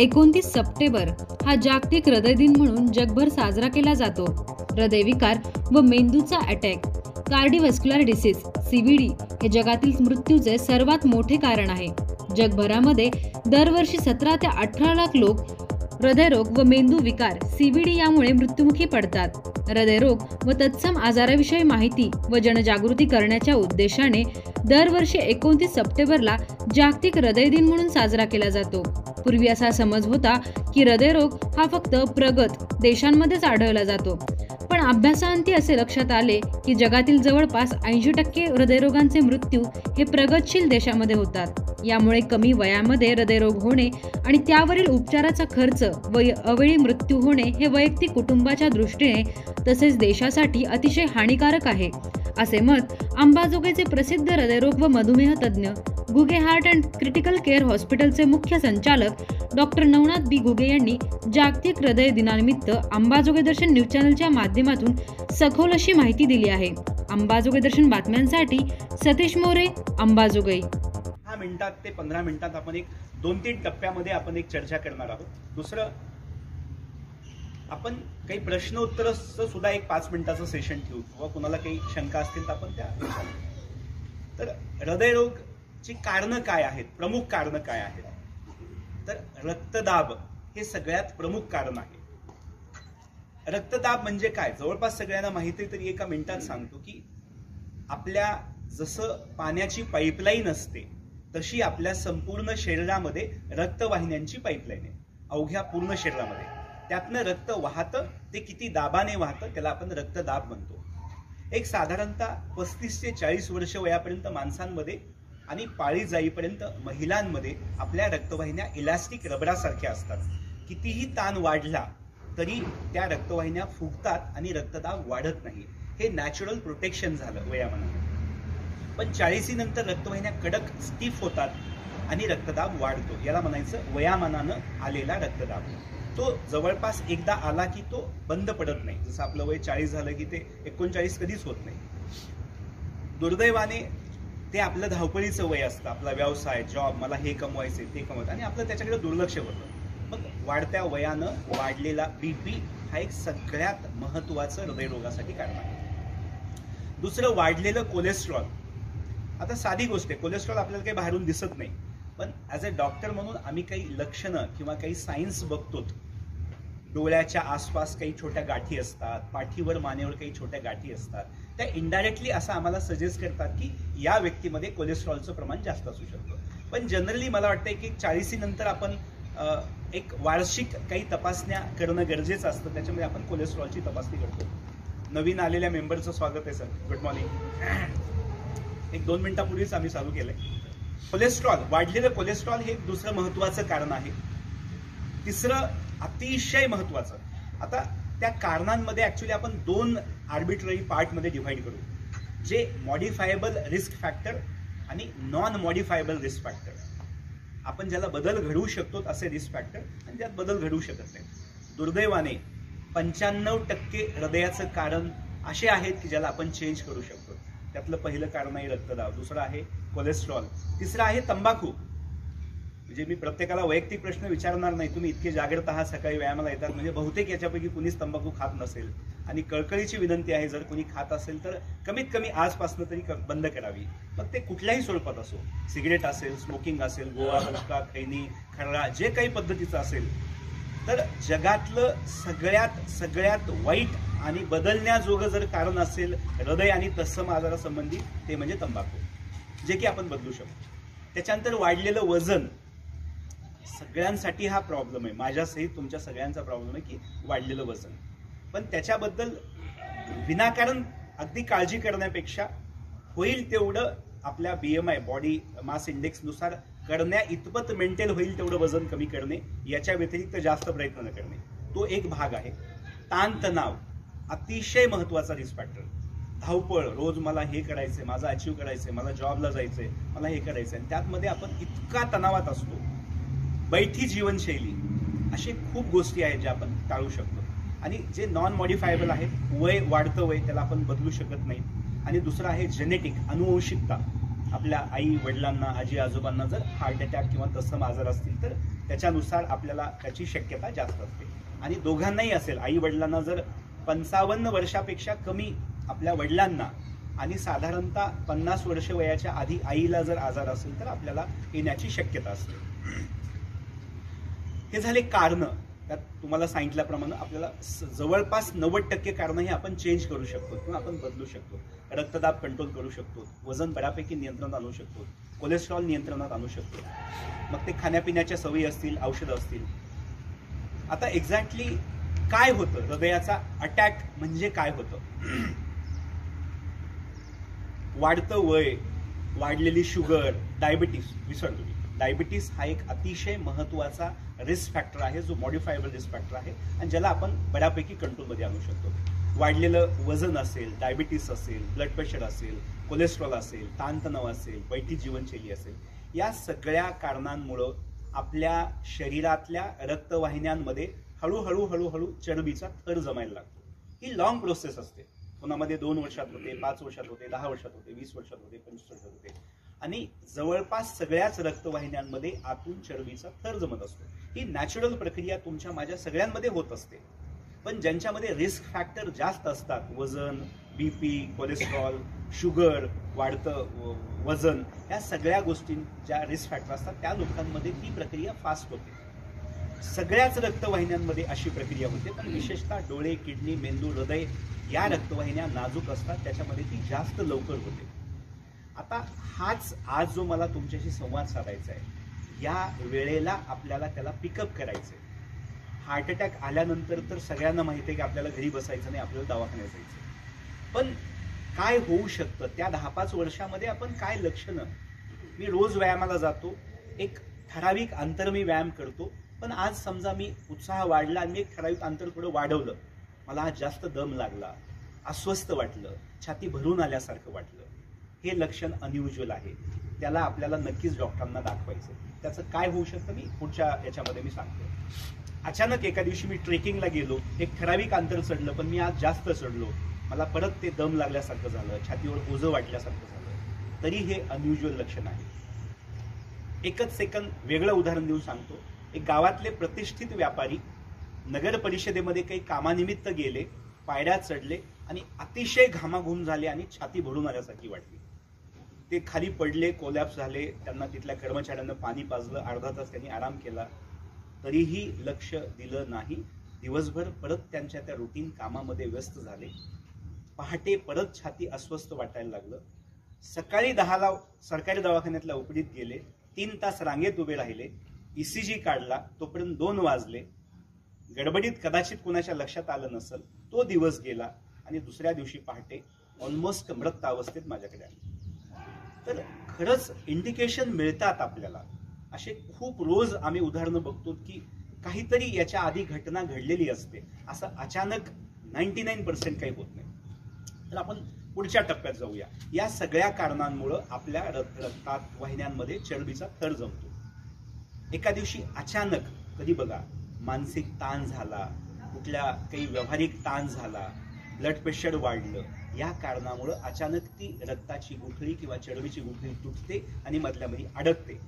29 September हा जागतिक हृदय दिन म्हणून जगभर साजरा केला जातो. हृदयविकार व मेंदूचा अटॅक, कार्डिओव्हास्क्युलर डिसीज (सीव्हीडी) हे जगातील मृत्यूचे सर्वात मोठे कारण आहे. जगभरामध्ये दरवर्षी 17 ते 18 लाख लोक हृदयरोग व मेंदू विकार (सीव्हीडी) यामुळे मृत्युमुखी पडतात. हृदयरोग व तत्सम आजाराविषयी माहिती व जनजागृती करण्याच्या उद्देशाने दरवर्षी 29 सप्टेंबरला जागतिक हृदय दिन म्हणून साजरा केला जातो. पूर्वी असा समज होता की हृदयरोग हा फक्त प्रगत देशांमध्येच आढळला जातो, पण अभ्यासाअंती असे लक्षात आले की जगातील जवळपास 80% हृदयरोगांचे मृत्यू हे प्रगतशील देशांमध्ये होतात. यामुळे कमी वयामध्ये हृदयरोग होणे आणि त्यावरील उपचाराचा खर्च व अवेळी मृत्यू होणे हे वैयक्तिक कुटुंबाच्या दृष्टीने तसेच देशासाठी अतिशय हानिकारक आहे, असे मत अंबाजोगाईचे प्रसिद्ध हृदयरोग व मधुमेह तज्ज्ञ Ghuge heart and critical care हॉस्पिटलचे मुख्य संचालक डॉक्टर नवनाथ बी घुगे यांनी जागतिक हृदय दिनानिमित्त अंबाजोगाई दर्शन न्यूज चॅनलच्या माध्यमातून सखोल अशी माहिती दिली आहे. अंबाजोगाई दर्शन बातम्यांसाठी सतीश मोरे, अंबाजोगाई. 10 मिनिटात ते 15 मिनिटात आपण एक 2-3 टप्प्यामध्ये आपण एक चर्चा करणार आहोत. दुसरं, आपण काही प्रश्न उत्तरचं सुद्धा एक 5 मिनिटाचं सेशन ठेवू किंवा कुणाला काही शंका असतील तर आपण त्या विचारू. तर हृदयरोगची कारणं काय आहेत, प्रमुख कारणं काय आहेत? तर रक्तदाब हे सगळ्यात प्रमुख कारण आहे. रक्तदाब म्हणजे काय जवळपास सगळ्यांना माहिती आहे, तरी एका मिनिटात सांगतो की आपल्या जसं पाण्याची पाईपलाईन असते तशी आपल्या संपूर्ण शरीरामध्ये रक्तवाहिन्यांची पाईपलाईन आहे. अवघ्या पूर्ण शरीरामध्ये त्यातनं रक्त वाहतं, ते किती दाबाने वाहतं त्याला आपण रक्तदाब म्हणतो. एक साधारणतः 35 ते 40 वर्ष वयापर्यंत माणसांमध्ये आणि पाळी जाईपर्यंत महिलांमध्ये आपल्या रक्तवाहिन्या इलास्टिक रबरासारख्या असतात. कितीही ताण वाढला तरी त्या रक्तवाहिन्या फुगतात आणि रक्तदाब वाढत नाही. हे नॅचरल प्रोटेक्शन झालं वयामानाने. पण 40 नंतर रक्तवाहिन्या कडक स्टिफ होतात आणि रक्तदाब वाढतो. याला म्हणायचं वयामानानं आलेला रक्तदाब. तो जवळपास एकदा आला की तो बंद पडत नाही. जसं आपलं वय 40 झालं की ते 39 कधीच होत नाही. दुर्दैवाने ते आपलं धावपळीचं वय असतं, आपला व्यवसाय, जॉब, मला हे कमवायचे ते कमवतं आणि आपलं त्याच्याकडे दुर्लक्ष होतं. मग वाढत्या वयानं वाढलेला बीपी हा एक सगळ्यात महत्वाचं हृदयरोगासाठी कारण आहे. दुसरं, वाढलेलं कोलेस्ट्रॉल. आता साधी गोष्ट आहे, कोलेस्ट्रॉल आपल्याला काही बाहेरून दिसत नाही, पण ॲज अ डॉक्टर म्हणून आम्ही काही लक्षणं किंवा काही सायन्स बघतो. डोळ्याच्या आसपास काही छोट्या गाठी असतात, पाठीवर मानेवर काही छोट्या गाठी असतात. त्या इनडायरेक्टली असं आम्हाला सजेस्ट करतात की या व्यक्तीमध्ये कोलेस्ट्रॉलचं प्रमाण जास्त असू शकतं. पण जनरली मला वाटतं की 40 नंतर आपण एक वार्षिक काही तपासण्या करणं गरजेचं असतं. त्याच्यामध्ये आपण कोलेस्ट्रॉलची तपासणी करतो. नवीन आलेल्या मेंबरचं स्वागत आहे सर. Good morning. एक 2 मिनिटापूर्वीच आम्ही चालू केलंय. कोलेस्ट्रॉल, वाढलेलं कोलेस्ट्रॉल हे दुसरं महत्वाचं कारण आहे. तिसरं अतिशय महत्वाचं, आता त्या कारणांमध्ये ऍक्च्युली आपण 2 आर्बिट्ररी पार्टमध्ये डिव्हाइड करू, जे मॉडिफायबल रिस्क फॅक्टर आणि नॉन मॉडिफायबल रिस्क फॅक्टर. आपण ज्याला बदल घडवू शकतो असे रिस्क फॅक्टर आणि त्यात बदल घडवू शकत नाही. दुर्दैवाने 95% हृदयाचं कारण असे आहेत की ज्याला आपण चेंज करू शकतो. त्यातलं पहिलं कारण आहे रक्तदाब, दुसरं आहे कोलेस्ट्रॉल, तिसरं आहे तंबाखू. म्हणजे मी प्रत्येकाला वैयक्तिक प्रश्न विचारणार नाही, तुम्ही इतके जागृत आहात, सकाळी व्यायामाला येतात, म्हणजे बहुतेक याच्यापैकी कुणीच तंबाखू खात नसेल. आणि कळकळीची विनंती आहे, जर कोणी खात असेल तर कमीत कमी आजपासून तरी बंद करावी. मग ते कुठल्याही स्वरूपात असो, सिगरेट असेल, स्मोकिंग असेल, गोवा, हुक्का, खैनी, खर्रा, जे काही पद्धतीचं असेल. तर जगातलं सगळ्यात वाईट आणि बदलण्याजोगं जर कारण असेल हृदय आणि तत्सम आजारासंबंधी, ते म्हणजे तंबाखू, जे की आपण बदलू शकतो. त्याच्यानंतर वाढलेलं वजन, सगळ्यांसाठी हा प्रॉब्लेम आहे, माझ्यासहित तुमच्या सगळ्यांचा प्रॉब्लेम आहे की वाढलेलं वजन. पण त्याच्याबद्दल विनाकारण अगदी काळजी करण्यापेक्षा होईल तेवढं आपल्या BMI, बॉडी मास इंडेक्स नुसार करण्या इतपत मेंटेन होईल तेवढं वजन कमी करणे, याच्या व्यतिरिक्त जास्त प्रयत्न न करणे, तो एक भाग आहे. ताणतणाव अतिशय महत्वाचा रिस्क फॅक्टर. धावपळ, रोज मला हे करायचंय, माझं अचीव करायचंय, मला जॉबला जायचंय, मला हे करायचंय, आणि त्यातमध्ये आपण इतका तणावात असतो. बैठी जीवनशैली, अशी खूप गोष्टी आहेत ज्या आपण टाळू शकतो. आणि जे नॉन मॉडिफायबल आहेत, वय वाढतं वय त्याला आपण बदलू शकत नाही. आणि दुसरं आहे जेनेटिक, अनुवंशिकता. आपल्या आई वडिलांना, आजी आजोबांना जर हार्ट अटॅक किंवा तत्सम आजार असतील तर त्याच्यानुसार आपल्याला त्याची शक्यता जास्त असते. आणि दोघांनाही असेल, आई वडिलांना जर 55 वर्षापेक्षा कमी आपल्या वडिलांना आणि साधारणतः 50 वर्ष वयाच्या आधी आईला जर आजार असेल तर आपल्याला येण्याची शक्यता असते. हे झाले कारण. त्यात तुम्हाला सांगितल्याप्रमाणे आपल्याला जवळपास 90% कारणं हे आपण चेंज करू शकतो किंवा आपण बदलू शकतो. रक्तदाब कंट्रोल करू शकतो, वजन बऱ्यापैकी नियंत्रणात आणू शकतो, कोलेस्ट्रॉल नियंत्रणात आणू शकतो. मग ते खाण्यापिण्याच्या सवयी असतील, औषधं असतील. आता एक्झॅक्टली काय होतं, हृदयाचा अटॅक म्हणजे काय होतं? वाढतं वय, वाढलेली शुगर, डायबिटीस विसरतो मी. डायबिटीस हा एक अतिशय महत्वाचा रिस्क फॅक्टर आहे, जो मॉडिफायबल रिस्क फॅक्टर आहे आणि ज्याला आपण बऱ्यापैकी कंट्रोलमध्ये आणू शकतो. वाढलेलं वजन असेल, डायबिटीस असेल, ब्लड प्रेशर असेल, कोलेस्ट्रॉल असेल, ताणतणाव असेल, बैठी जीवनशैली असेल, या सगळ्या कारणांमुळं आपल्या शरीरातल्या रक्तवाहिन्यांमध्ये हळूहळू हळूहळू चरबीचा थर जमायला लागतो. ही लॉंग प्रोसेस असते. कोणामध्ये 2 वर्षात होते, 5 वर्षात होते, 10 वर्षात होते, 20 वर्षात होते, 25 वर्षात होते. आणि जवळपास सगळ्याच रक्तवाहिन्यांमध्ये आतून चरबीचा थर जमत असतो. ही नॅचरल प्रक्रिया तुमच्या माझ्या सगळ्यांमध्ये होत असते. पण ज्यांच्यामध्ये रिस्क फॅक्टर जास्त असतात, वजन, बीपी, कोलेस्ट्रॉल, शुगर, वाढतं वजन, या सगळ्या गोष्टी ज्या रिस्क फॅक्टर असतात त्या लोकांमध्ये ती प्रक्रिया फास्ट होते. सगळ्याच रक्तवाहिन्यांमध्ये अशी प्रक्रिया होते, पण विशेषतः डोळे, किडनी, मेंदू, हृदय या रक्तवाहिन्या नाजूक असतात, त्याच्यामध्ये ती जास्त लवकर होते. आता हाच आज जो मला तुमच्याशी संवाद साधायचा आहे, या वेळेला आपल्याला त्याला पिकअप करायचंय. हार्ट अटॅक आल्यानंतर तर सगळ्यांना माहिती आहे की आपल्याला घरी बसायचं नाही, आपल्याला दवाखान्यात जायचं. पण काय होऊ शकतं त्या 10-5 वर्षामध्ये? आपण काय लक्षणं? मी रोज व्यायामाला जातो, एक ठराविक अंतर मी व्यायाम करतो, पण आज समजा मी उत्साह वाढला आणि मी एक ठराविक अंतर थोडं वाढवलं, मला आज जास्त दम लागला, अस्वस्थ वाटलं, छाती भरून आल्यासारखं वाटलं, हे लक्षण अनयुज्युअल आहे. त्याला आपल्याला नक्कीच डॉक्टरांना दाखवायचं. त्याचं काय होऊ शकतं मी पुढच्या याच्यामध्ये मी सांगतो. अचानक एका दिवशी मी ट्रेकिंगला गेलो, एक ठराविक अंतर चढलं, पण मी आज जास्त चढलो, मला परत ते दम लागल्यासारखं झालं, छातीवर ओझं वाटल्यासारखं झालं, तरी हे अनयुज्युअल लक्षण आहे. एकच सेकंद वेगळं उदाहरण देऊन सांगतो. एक गावातले प्रतिष्ठित व्यापारी नगर परिषदेमध्ये काही कामानिमित्त गेले, पायऱ्या चढले आणि अतिशय घामाघूम झाले आणि छाती भरून आल्यासारखी वाटली. ते खाली पडले, कोलॅप्स झाले. त्यांना तिथल्या कर्मचाऱ्यांना पाणी पाजलं, अर्धा तास त्यांनी आराम केला, तरीही लक्ष दिलं नाही. दिवसभर परत त्यांच्या त्या रुटीन कामामध्ये व्यस्त झाले. पहाटे परत छाती अस्वस्थ वाटायला लागलं. सकाळी 10ला सरकारी दवाखान्यातल्या ओपीडीत गेले, 3 तास रांगेत उभे राहिले, ECG काढला, तोपर्यंत 2 वाजले. गडबडीत कदाचित कुणाच्या लक्षात आलं नसेल, तो दिवस गेला आणि दुसऱ्या दिवशी पहाटे ऑलमोस्ट मृत अवस्थेत माझ्याकडे आले. तर खरंच इंडिकेशन मिळतात आपल्याला. असे खूप रोज आम्ही उदाहरणं बघतो की काहीतरी याच्या आधी घटना घडलेली असते, असं अचानक 99% काही होत नाही. तर आपण पुढच्या टप्प्यात जाऊया. या सगळ्या कारणांमुळे आपल्या रक्तात वाहिन्यांमध्ये चरबीचा थर जमतो. एका दिवशी अचानक, कधी बघा, मानसिक ताण झाला, कुठल्या काही व्यावहारिक ताण झाला, ब्लड प्रेशर वाढलं, या कारणामुळे अचानक ती रक्ताची गुठळी किंवा चरबीची गुठळी तुटते आणि मधल्यामध्ये अडकते.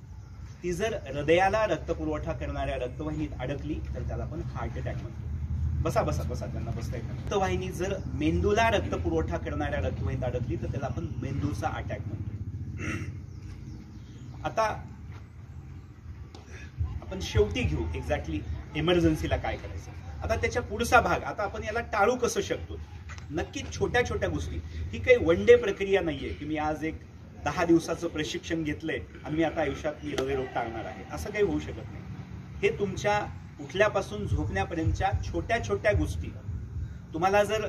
ती जर हृदयाला रक्तपुरवठा करणाऱ्या रक्तवाहिनीत अडकली तर त्याला आपण हार्ट अटॅक म्हणतो. बसा बसा बसा, त्यांना बसता येत. रक्तवाहिनी जर मेंदूला रक्तपुरवठा करणाऱ्या रक्तवाहिनीत अडकली तर त्याला आपण मेंदूचा अटॅक म्हणतो. आता आपण शेवटी घेऊ एक्झॅक्टली इमर्जन्सीला काय करायचं. आता त्याच्या पुढचा भाग, आता आपण याला टाळू कसं शकतो. नक्कीच छोट्या छोट्या गोष्टी. ही काही वन डे प्रक्रिया नाहीये की मी आज एक 10 दिवसाचं प्रशिक्षण घेतलंय आणि मी आता आयुष्यात मी हृदयरोग टाळणार आहे, असं काही होऊ शकत नाही. हे तुमच्या उठल्यापासून झोपण्यापर्यंतच्या छोट्या छोट्या गोष्टी. तुम्हाला जर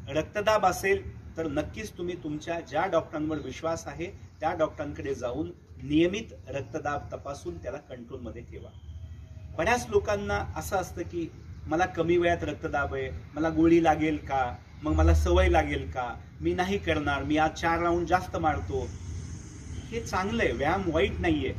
रक्तदाब असेल तर नक्कीच तुम्ही तुमच्या ज्या डॉक्टरांवर विश्वास आहे त्या डॉक्टरांकडे जाऊन नियमित रक्तदाब तपासून त्याला कंट्रोलमध्ये ठेवा. बऱ्याच लोकांना असं असतं की मला कमी वयात रक्तदाब आहे, मला गोळी लागेल का, मग मला सवय लागेल का, मी नाही करणार, मी आज 4 राऊंड जास्त मारतो. हे चांगलं आहे, व्यायाम वाईट नाहीये,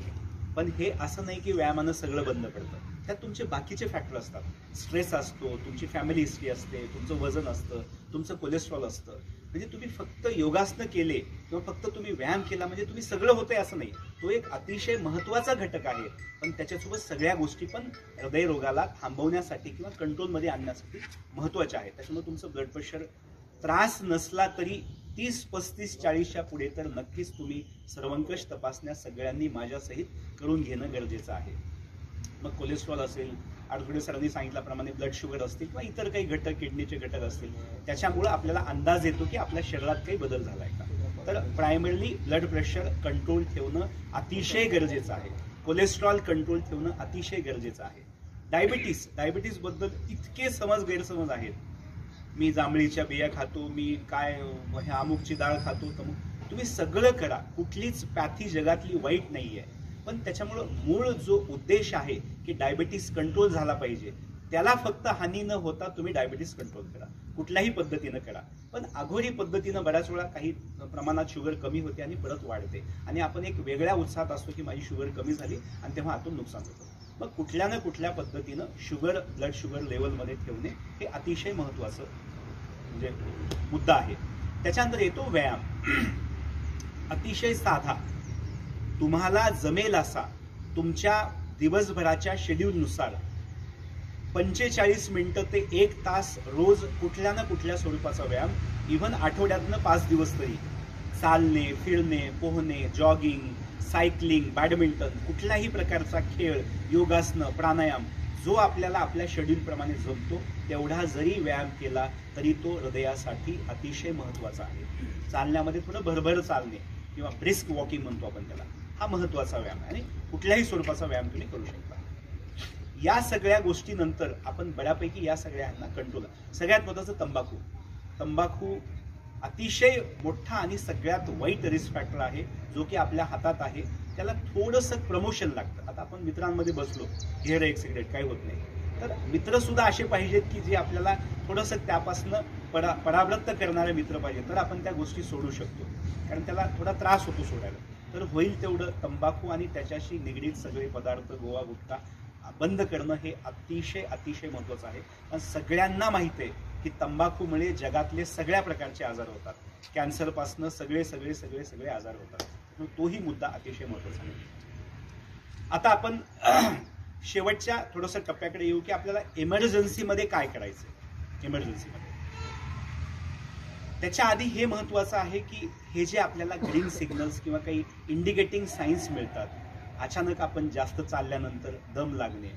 पण हे असं नाही की व्यायामानं सगळं बंद पडतं. त्यात तुमचे बाकीचे फॅक्टर असतात. स्ट्रेस असतो, तुमची फॅमिली हिस्ट्री असते, तुमचं वजन असतं, तुमचं कोलेस्ट्रॉल असतं. म्हणजे तुम्ही फक्त योगासनं केले किंवा फक्त तुम्ही व्यायाम केला म्हणजे तुम्ही सगळं होतंय असं नाही. तो एक अतिशय महत्वाचा घटक आहे, पण त्याच्यासोबत सगळ्या गोष्टी पण हृदयरोगाला थांबवण्यासाठी किंवा कंट्रोलमध्ये आणण्यासाठी महत्वाच्या आहेत. त्याच्यामुळे तुमचं ब्लड प्रेशर त्रास नसला तरी 30, 35, 40च्या पुढे तर नक्कीच तुम्ही सर्वंकष तपासण्या सगळ्यांनी माझ्यासहित करून घेणं गरजेचं आहे. मग कोलेस्ट्रॉल असेल, आडगुडे सरांनी सांगितल्याप्रमाणे ब्लड शुगर असतील किंवा इतर काही घटक, किडनीचे घटक असतील, त्याच्यामुळे आपल्याला अंदाज येतो की आपल्या शरीरात काही बदल झालाय का. तर प्रायमरली ब्लड प्रेशर कंट्रोल ठेवणं अतिशय गरजेचं आहे. कोलेस्ट्रॉल कंट्रोल ठेवणं अतिशय गरजेचं आहे. डायबिटीस बद्दल इतके गैरसमज आहेत. मी जांभळीच्या बिया खातो, मी काय अमुकची डाळ खातो. तर मग तुम्ही सगळं करा, कुठलीच पॅथी जगातली वाईट नाहीये, पण त्याच्यामुळं मूळ जो उद्देश आहे की डायबिटीस कंट्रोल झाला पाहिजे, त्याला फक्त हानी न होता तुम्ही डायबिटीस कंट्रोल करा, कुठल्याही पद्धतीनं करा. पण अघोरी पद्धतीनं बऱ्याच वेळा काही प्रमाणात शुगर कमी होते आणि परत वाढते आणि आपण एक वेगळ्या उत्साहात असतो की माझी शुगर कमी झाली आणि तेव्हा आतून नुकसान होतं. मग कुठल्या ना कुठल्या पद्धतीनं ब्लड शुगर लेवलमध्ये ठेवणे हे अतिशय महत्वाचं म्हणजे मुद्दा आहे. त्याच्यानंतर येतो व्यायाम. अतिशय साधा, तुम्हाला जमेल असा तुमच्या दिवसभराच्या शेड्यूलनुसार 45 मिनिटं ते 1 तास रोज कुठल्या ना कुठल्या स्वरूपाचा व्यायाम, इव्हन आठवड्यातनं 5 दिवस तरी चालणे, फिरणे, पोहणे, जॉगिंग, सायकलिंग, बॅडमिंटन, कुठल्याही प्रकारचा खेळ, योगासनं, प्राणायाम जो आपल्याला आपल्या शेड्यूल प्रमाणे जमतो तेवढा जरी व्यायाम केला तरी तो हृदयासाठी अतिशय महत्वाचा आहे. चालण्यामध्ये थोडं भरभर चालणे किंवा ब्रिस्क वॉकिंग म्हणतो आपण त्याला, हा महत्वाचा व्यायाम आहे आणि कुठल्याही स्वरूपाचा व्यायाम तुम्ही करू शकता. या सगळ्या गोष्टीनंतर आपण बऱ्यापैकी या सगळ्यांना कंट्रोल. सगळ्यात महत्वाचं तंबाखू अतिशय मोठा आणि सगळ्यात वाईट रिस्क फॅक्टर आहे जो की आपल्या हातात आहे. त्याला थोडंसं प्रमोशन लागतं. आता आपण मित्रांमध्ये बसलो, घे रे एक सिगरेट, काही होत नाही. तर मित्र सुद्धा असे पाहिजेत की जे आपल्याला थोडंसं त्यापासून परावृत्त करणारे मित्र पाहिजे, तर आपण त्या गोष्टी सोडू शकतो. कारण त्याला थोडा त्रास होतो सोडायला. तर होईल तेवढं तंबाखू आणि त्याच्याशी निगडीत सगळे पदार्थ, गोवा गुटखा बंद करणं हे अतिशय महत्वाचं आहे. पण सगळ्यांना माहित आहे की तंबाखूमुळे जगातले सगळ्या प्रकारचे आजार होतात. कॅन्सरपासनं सगळे आजार होतात. तोही मुद्दा अतिशय महत्वाचा आहे. आता आपण शेवटच्या थोडंसं टप्प्याकडे येऊ की आपल्याला इमर्जन्सीमध्ये काय करायचं. इमर्जन्सीमध्ये त्याच्या आधी हे महत्वाचं आहे की हे जे आपल्याला ग्रीन सिग्नल्स किंवा काही इंडिकेटिंग साईन्स मिळतात, अचानक आपण जास्त चालल्यानंतर दम लागणे,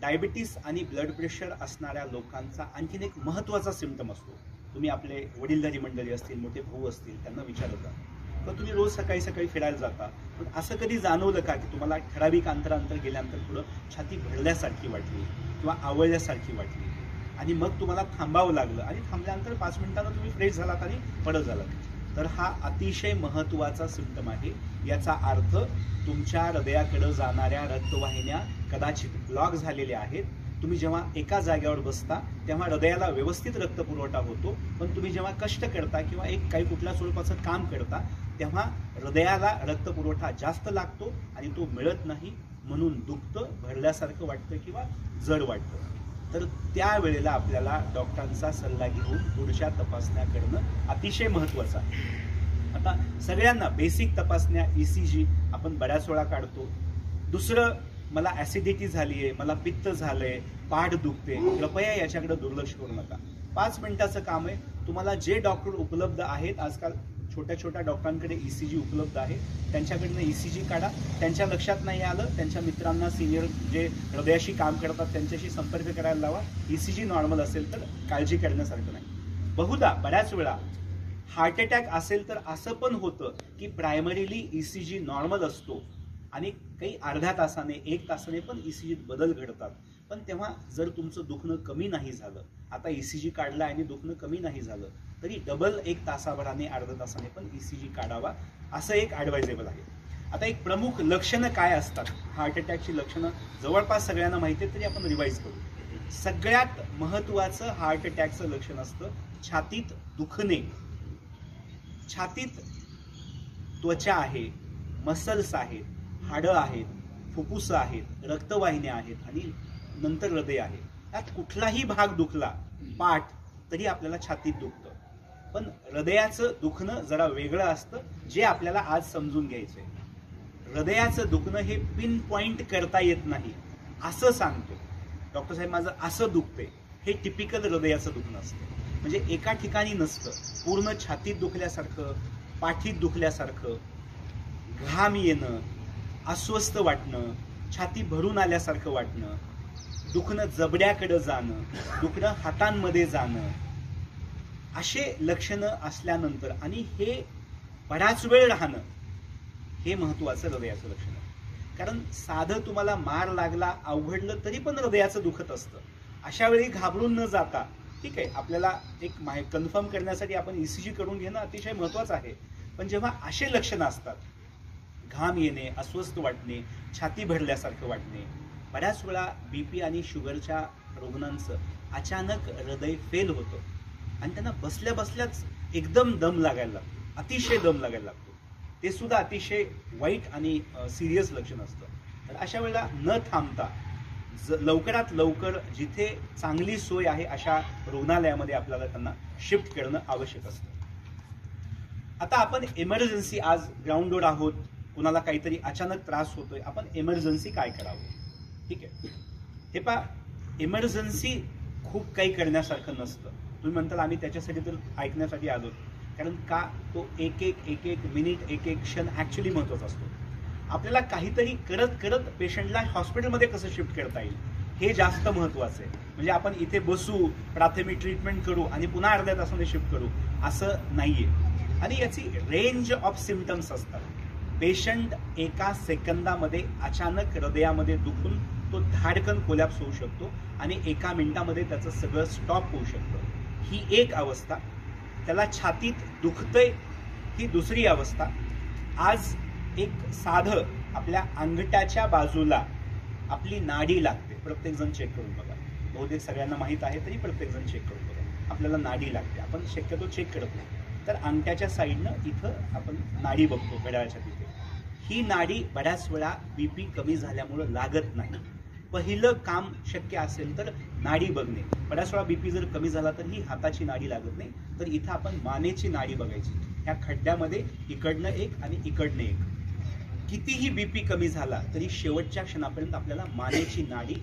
डायबिटीस आणि ब्लड प्रेशर असणाऱ्या लोकांचा आणखीन एक महत्वाचा सिम्पटम असतो. तुम्ही आपले वडीलधारी मंडळी असतील, मोठे भाऊ असतील, त्यांना विचारता तर तुम्ही रोज सकाळी फिरायला जाता, पण असं कधी जाणवलं का की तुम्हाला ठराविक अंतर गेल्यानंतर थोडं छाती भरल्यासारखी वाटली किंवा आवळल्यासारखी वाटली आणि मग तुम्हाला थांबावं लागलं आणि थांबल्यानंतर 5 मिनिटांना तुम्ही फ्रेश झालात आणि परत झालात, तर हा अतिशय महत्वाचा सिम्पटम आहे. याचा अर्थ तुमच्या हृदयाकडे जाणाऱ्या रक्तवाहिन्या कदाचित ब्लॉक झालेल्या आहेत. तुम्ही जेव्हा एका जागेवर बसता तेव्हा हृदयाला व्यवस्थित रक्तपुरवठा होतो, पण तुम्ही जेव्हा कष्ट करता किंवा काही कुठल्या स्वरूपाचं काम करता तेव्हा हृदयाला रक्तपुरवठा जास्त लागतो आणि तो मिळत नाही, म्हणून दुखतं, भरल्यासारखं वाटतं किंवा जड वाटतं. तर त्यावेळेला आपल्याला डॉक्टरांचा सल्ला घेऊन पुढच्या तपासण्या करणं अतिशय महत्वाचं आहे. आता सगळ्यांना बेसिक तपासण्या, ECG आपण बऱ्याच वेळा काढतो. दुसरं, मला ऍसिडिटी झालीये, मला पित्त झालंय, पाठ दुखते, कृपया याच्याकडे दुर्लक्ष करू नका. 5 मिनिटाचं काम आहे. तुम्हाला जे डॉक्टर उपलब्ध आहेत, आजकाल छोट्या डॉक्टरांकडे ECG उपलब्ध आहे, त्यांच्याकडनं ECG काढा. त्यांच्या लक्षात नाही आलं, त्यांच्या मित्रांना, सिनियर जे हृदयाशी काम करतात त्यांच्याशी संपर्क करायला लावा. ECG नॉर्मल असेल तर काळजी करण्यासारखं नाही. बहुधा बऱ्याच वेळा हार्ट अटॅक असेल तर असं पण होतं की प्रायमरीली ECG नॉर्मल असतो आणि काही अर्ध्या तासाने, 1 तासाने पण ECG बदल घडतात. पण तेव्हा जर तुमचं दुखणं कमी नाही झालं, आता ECG काढला आणि दुखणं कमी नाही झालं, तरी डबल 1 तासाभराने, अर्ध्या तासाने पण ECG काढावा, असं एक ॲडवायजेबल आहे. आता एक प्रमुख लक्षणं काय असतात, हार्ट अटॅकची लक्षणं जवळपास सगळ्यांना माहिती आहे, तरी आपण रिवाइज करू. सगळ्यात महत्वाचं हार्ट अटॅकचं लक्षण असतं छातीत दुखणे. छातीत त्वचा आहे, मसल्स आहेत, हाडं आहेत, फुफ्फुसं आहेत, रक्तवाहिन्या आहेत आणि नंतर हृदय आहे. यात कुठलाही भाग दुखला, पाठ, तरी आपल्याला छातीत दुखतं. पण हृदयाचं दुखणं जरा वेगळं असतं, जे आपल्याला आज समजून घ्यायचंय. हृदयाचं दुखणं हे पिन पॉइंट करता येत नाही. असं सांगतो डॉक्टर साहेब माझं असं दुखतंय, हे टिपिकल हृदयाचं दुखणं असतं. म्हणजे एका ठिकाणी नसतं, पूर्ण छातीत दुखल्यासारखं, पाठीत दुखल्यासारखं, घाम येणं, अस्वस्थ वाटणं, छाती भरून आल्यासारखं वाटणं, दुखणं जबड्याकडे जाणं, दुखणं हातांमध्ये जाणं, असे लक्षणं असल्यानंतर आणि हे बराच वेळ राहणं, हे महत्वाचं हृदयाचं लक्षण आहे. कारण साधं तुम्हाला मार लागला, अवघडलं तरी पण हृदयाचं दुखत असतं. अशा वेळी घाबरून न जाता, ठीक आहे, आपल्याला एक कन्फर्म करण्यासाठी आपण ईसीजी करून घेणं अतिशय महत्वाचं आहे. पण जेव्हा असे लक्षणं असतात, घाम येणे, अस्वस्थ वाटणे, छाती भरल्यासारखं वाटणे, बऱ्याच वेळा बीपी आणि शुगरच्या रुग्णांचं अचानक हृदय फेल होतं आणि त्यांना बसल्या बसल्याच एकदम दम लागायला लागतो, अतिशय दम लागायला लागतो. ते सुद्धा अतिशय वाईट आणि सिरियस लक्षण असतं. तर अशा वेळेला न थांबता लवकरात लवकर जिथे चांगली सोय आहे अशा रुग्णालयामध्ये आपल्याला त्यांना शिफ्ट करणं आवश्यक असतं. आता आपण इमर्जन्सी, आज ग्राउंडवर आहोत, कुणाला काहीतरी अचानक त्रास होतोय, आपण इमर्जन्सी काय करावं? ठीक आहे, हे पहा, इमर्जन्सी खूप काही करण्यासारखं नसतं. तुम्ही म्हणताल आम्ही त्याच्यासाठी तर ऐकण्यासाठी आलो, कारण का तो एक एक मिनिट, एक क्षण ऍक्च्युली महत्वाचा असतो. आपल्याला काहीतरी करत करत पेशंटला हॉस्पिटलमध्ये कसं शिफ्ट करता येईल हे जास्त महत्वाचं आहे. म्हणजे आपण इथे बसू, प्राथमिक ट्रीटमेंट करू आणि पुन्हा अर्ध्या तासाने शिफ्ट करू असं नाहीये. आणि याची रेंज ऑफ सिम्पटम्स असतात. पेशंट एका सेकंदामध्ये अचानक हृदयामध्ये दुखून तो धाडकन कोलॅप्स होऊ शकतो आणि एका मिनिटामध्ये त्याचं सगळं स्टॉप होऊ शकतं. ही एक अवस्था. त्याला छातीत दुखतंय ही दुसरी अवस्था. आज एक साधं आपल्या अंगठाच्या बाजूला आपली नाडी लागते. प्रत्येक जण चेक करून बघा. बहुतेक सगळ्यांना माहित आहे तरी प्रत्येक जण चेक करून बघा. आपल्याला नाडी लागते. आपण शक्यतो चेक करत नाही. तर अंगठ्याच्या साईडनं इथं आपण नाडी बघतो घड्याळाच्या तिथे. ही नाडी बऱ्याच वेळा बीपी कमी झाल्यामुळं लागत नाही. पहिलं काम शक्य असेल तर नाडी बघणे. बऱ्याच वेळा बीपी जर कमी झाला तर ही हाताची नाडी लागत नाही, तर इथं आपण मानेची नाडी बघायची. ह्या खड्ड्यामध्ये इकडनं एक आणि इकडनं एक. कितीही बीपी कमी झाला तरी शेवटच्या क्षणापर्यंत आपल्याला मानेची नाडी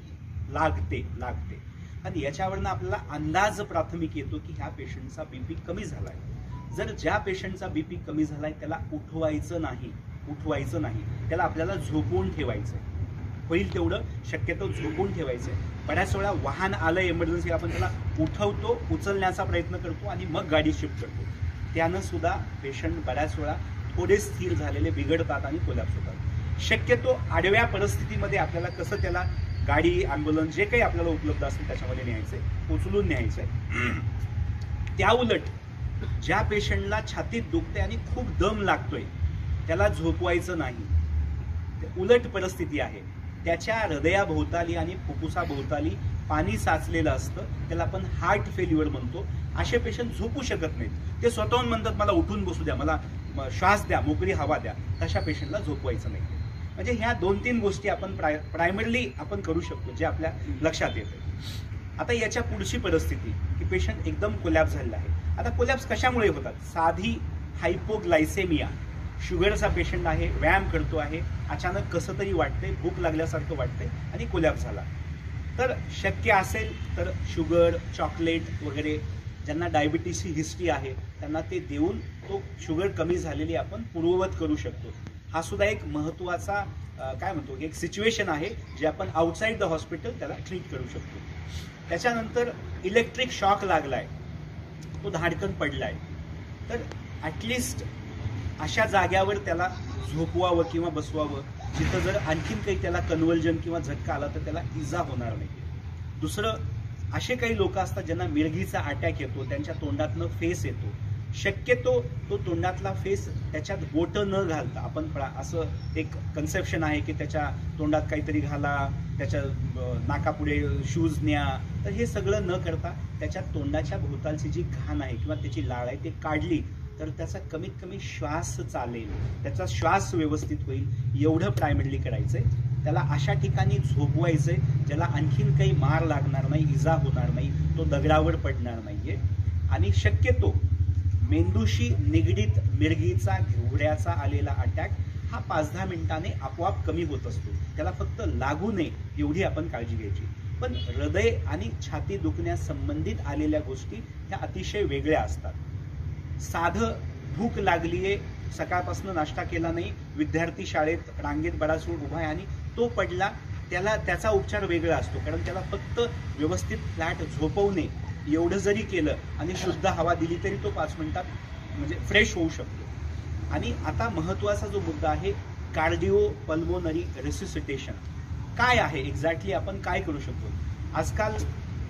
लागते. आणि याच्यावरनं आपल्याला अंदाज प्राथमिक येतो की ह्या पेशंटचा बीपी कमी झालाय. जर ज्या पेशंटचा बीपी कमी झालाय त्याला उठवायचं नाही, त्याला आपल्याला झोपवून ठेवायचंय. होईल तेवढं शक्यतो झोपून ठेवायचंय. बऱ्याच वेळा वाहन आलं इमर्जन्सी, आपण त्याला उठवतो, उचलण्याचा प्रयत्न करतो आणि मग गाडी शिफ्ट करतो. त्यानं सुद्धा पेशंट बऱ्याच वेळा थोडे स्थिर झालेले बिघडतात आणि कोलॅप्स होतात. शक्यतो आडव्या परिस्थितीमध्ये आपल्याला कसं त्याला गाडी, अँब्युलन्स जे काही आपल्याला उपलब्ध असेल त्याच्यामध्ये न्यायचंय, उचलून न्यायचंय. त्या उलट ज्या पेशंटला छातीत दुखते आणि खूप दम लागतोय त्याला झोपवायचं नाही. उलट परिस्थिती आहे. त्याच्या हृदयाभोवताली आणि फुफ्फुसाभोवताली पाणी साचलेलं असतं, त्याला आपण हार्ट फेल्युअर म्हणतो. असे पेशंट झोपू शकत नाहीत. ते स्वतःहून म्हणतात मला उठून बसू द्या, मला श्वास द्या, मोकळी हवा द्या. तशा पेशंटला झोपवायचं नाही. म्हणजे ह्या 2-3 गोष्टी आपण प्रायमरली आपण करू शकतो जे आपल्या लक्षात येतं. आता याच्या पुढची परिस्थिती की पेशंट एकदम कोलॅप्स झालेला आहे. आता कोलॅप्स कशामुळे होतात? साधी हायपोग्लायसेमिया, शुगरचा पेशंट आहे, व्यायाम करतो आहे, अचानक कसं तरी वाटतंय, भूक लागल्यासारखं वाटतंय आणि कोलॅप्स झाला. तर शक्य असेल तर शुगर, चॉकलेट वगैरे, ज्यांना डायबिटीसची हिस्ट्री आहे त्यांना ते देऊन तो शुगर कमी झालेली आपण पूर्ववत करू शकतो. हा सुद्धा एक महत्वाचा काय म्हणतो एक सिच्युएशन आहे जे आपण आउटसाइड द हॉस्पिटल त्याला ट्रीट करू शकतो. त्याच्यानंतर इलेक्ट्रिक शॉक लागलाय, तो धाडकन पडलाय, तर ॲटलिस्ट अशा जाग्यावर त्याला झोपवावं किंवा बसवावं जिथं जर आणखीन काही त्याला कन्व्हल्जन किंवा झटका आला तर त्याला इजा होणार नाही. दुसरं, असे काही लोक असतात ज्यांना मिरगीचा अटॅक येतो, त्यांच्या तोंडातनं फेस येतो. शक्यतो तो तोंडातला फेस त्याच्यात बोट न घालता, आपण असं एक कन्सेप्शन आहे की त्याच्या तोंडात काहीतरी घाला, त्याच्या नाकापुढे शूज न्या, तर हे सगळं न करता त्याच्या तोंडाच्या भोवतालची जी घाण आहे किंवा त्याची लाळ आहे ती काढली तर त्याचा कमीत कमी श्वास चालेल, त्याचा श्वास व्यवस्थित होईल, एवढं प्रायमरीली करायचंय. त्याला अशा ठिकाणी झोपवायचंय ज्याला आणखीन काही मार लागणार नाही, इजा होणार नाही, तो दगडावर पडणार नाहीये. आणि शक्यतो मेंदूशी निगडीत मिरगीचा घोड्याचा आलेला अटॅक हा 5-10 मिनिटांनी आपोआप कमी होत असतो. त्याला फक्त लागू नये एवढी आपण काळजी घ्यायची. पण हृदय आणि छाती दुखण्यासंबंधित आलेल्या गोष्टी ह्या अतिशय वेगळ्या असतात. साधं भूक लागलीये, सकाळपासून नाश्ता केला नाही, विद्यार्थी शाळेत रांगेत बराच वेळ उभा आहे आणि तो पडला, त्याचा उपचार वेगळा असतो. कारण त्याला फक्त व्यवस्थित फ्लॅट झोपवणे एवढं जरी केलं आणि शुद्ध हवा दिली तरी तो 5 मिनिटात म्हणजे फ्रेश होऊ शकतो. आणि आता महत्वाचा जो मुद्दा आहे, कार्डिओ पल्मोनरी रेसिसिटेशन काय आहे, एक्झॅक्टली आपण काय करू शकतो. आजकाल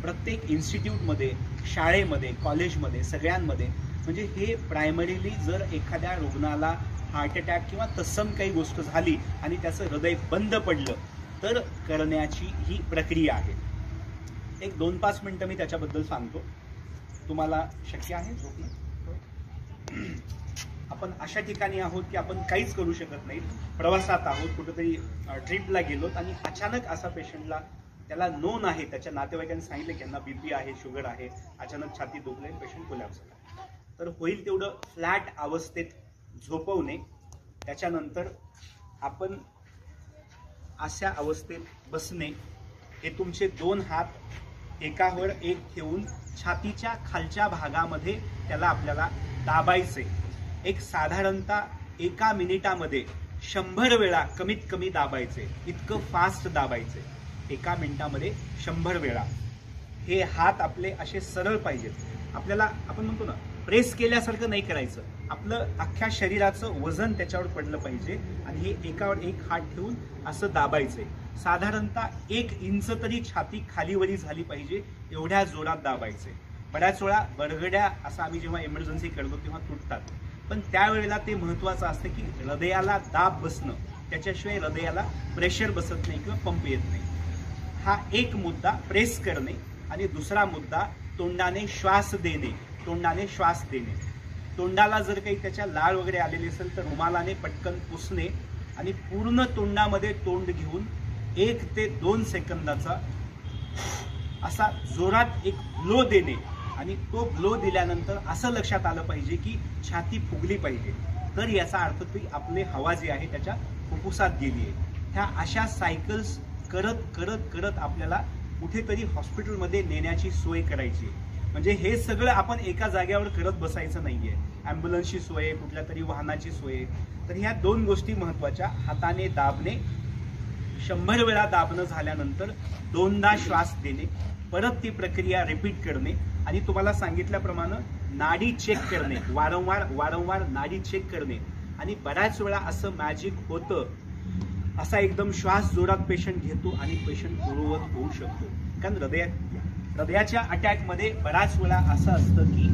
प्रत्येक इन्स्टिट्यूटमध्ये, शाळेमध्ये, कॉलेजमध्ये, सगळ्यांमध्ये म्हणजे हे प्रायमरीली जर एखाद्या रुग्णाला हार्ट अटॅक किंवा तत्सम काही गोष्ट झाली आणि त्याचं हृदय बंद पडलं तर करण्याची ही प्रक्रिया आहे. एक 2-5 मिनिटं मी त्याच्याबद्दल सांगतो. तुम्हाला शक्य आहे झोपणं? आपण अशा ठिकाणी आहोत की आपण काहीच करू शकत नाही, प्रवासात आहोत, कुठेतरी ट्रिपला गेलोत आणि अचानक असा पेशंटला त्याला नोन आहे, त्याच्या नातेवाईकांनी सांगितलं की यांना बीपी आहे, शुगर आहे, अचानक छाती दुखले, पेशंट कोलॅप्स झाला. तर होईल तेवढं फ्लॅट अवस्थेत झोपवणे. त्याच्यानंतर आपण अशा अवस्थेत बसणे. हे तुमचे 2 हात एकावर एक ठेवून छातीच्या खालच्या भागामध्ये त्याला आपल्याला दाबायचे. एक साधारणतः 1 मिनिटामध्ये 100 वेळा कमीत कमी दाबायचे. इतकं फास्ट दाबायचे. 1 मिनिटामध्ये 100 वेळा. हे हात आपले असे सरळ पाहिजेत. आपल्याला आपण म्हणतो ना, प्रेस केल्यासारखं नाही करायचं. आपलं अख्ख्या शरीराचं वजन त्याच्यावर पडलं पाहिजे आणि हे एकावर एक हात ठेवून असं दाबायचे. साधारणतः 1 इंच तरी छाती खालीवरी झाली पाहिजे एवढ्या जोरात दाबायचे. बऱ्याच वेळा बरगड्या असं आम्ही जेव्हा इमर्जन्सी करतो तेव्हा तुटतात, पण त्यावेळेला ते महत्वाचं असतं की हृदयाला दाब बसणं, त्याच्याशिवाय हृदयाला प्रेशर बसत नाही किंवा पंप येत नाही. हा एक मुद्दा प्रेस करणे. आणि दुसरा मुद्दा तोंडाने श्वास देणे. तोंडाने श्वास देणे. तोंडाला जर काही त्याच्या लाळ वगैरे आलेली असेल तर रुमालाने पटकन पुसणे आणि पूर्ण तोंडामध्ये तोंड घेऊन 1 ते 2 सेकंदाचा असा जोरात एक ब्लो देणे. आणि तो ब्लो दिल्यानंतर असं लक्षात आलं पाहिजे की छाती फुगली पाहिजे. तर याचा अर्थ की आपली हवा जी आहे त्याच्या फुफ्फुसात गेली आहे. ह्या अशा सायकल्स करत करत करत आपल्याला कुठेतरी हॉस्पिटलमध्ये नेण्याची सोय करायची. म्हणजे हे सगळं आपण एका जागेवर करत बसायचं नाहीये. ॲम्ब्युलन्सची सोय, कुठल्या तरी वाहनाची सोय. तर ह्या 2 गोष्टी महत्वाच्या. हाताने दाबणे, 100 वेळा दाबणं झाल्यानंतर 2दा श्वास देणे, परत ती प्रक्रिया रिपीट करणे आणि तुम्हाला सांगितल्याप्रमाणे नाडी चेक करणे, वारंवार नाडी चेक करणे. आणि बऱ्याच वेळा असं मॅजिक होतं, असा एकदम श्वास जोरात पेशंट घेतो आणि पेशंट पूर्ववत होऊ शकतो. कारण हृदयाच्या अटॅकमध्ये बऱ्याच वेळा असं असतं की